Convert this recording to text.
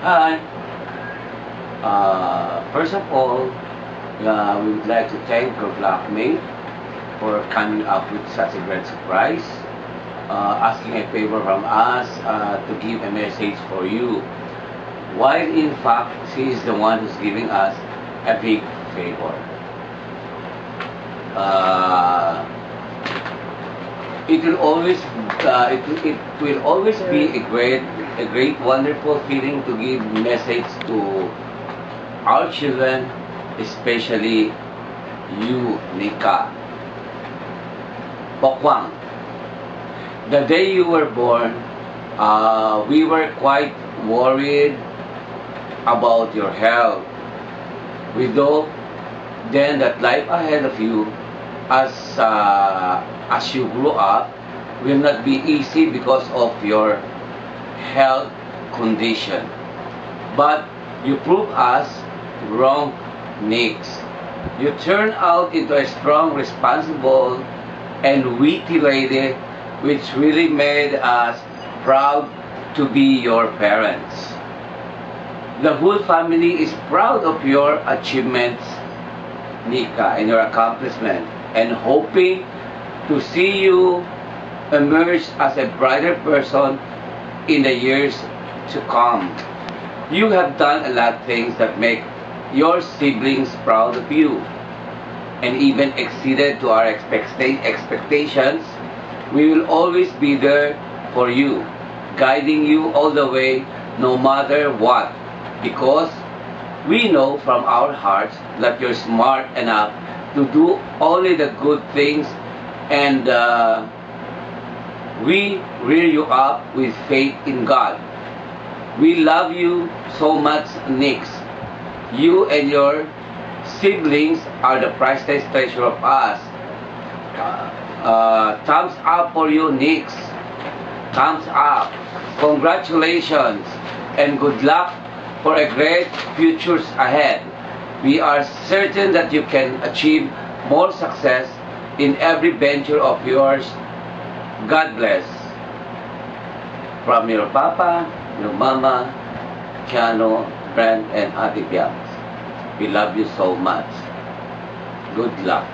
Hi. First of all, we would like to thank your blockmate for coming up with such a great surprise, asking a favor from us to give a message for you. While in fact, she is the one who's giving us a big favor. Uh, it will always it will always be a great wonderful feeling to give message to our children, especially you, Nika. Pokwang, the day you were born, we were quite worried about your health. We know then that life ahead of you, as you grow up, will not be easy because of your health condition. But you prove us wrong, Nix. You turn out into a strong, responsible, and witty lady, which really made us proud to be your parents. The whole family is proud of your achievements, Nika, and your accomplishment, and hoping to see you emerge as a brighter person in the years to come. You have done a lot of things that make your siblings proud of you, and even exceeded to our expectations. We will always be there for you, guiding you all the way, no matter what, because we know from our hearts that you're smart enough to do only the good things, and we rear you up with faith in God. We love you so much, Nix. You and your siblings are the priceless treasure of us. Thumbs up for you, Nix. Thumbs up. Congratulations and good luck for a great futures ahead. We are certain that you can achieve more success in every venture of yours. God bless. From your papa, your mama, Keanu, Brand, and Ate Biams. We love you so much. Good luck.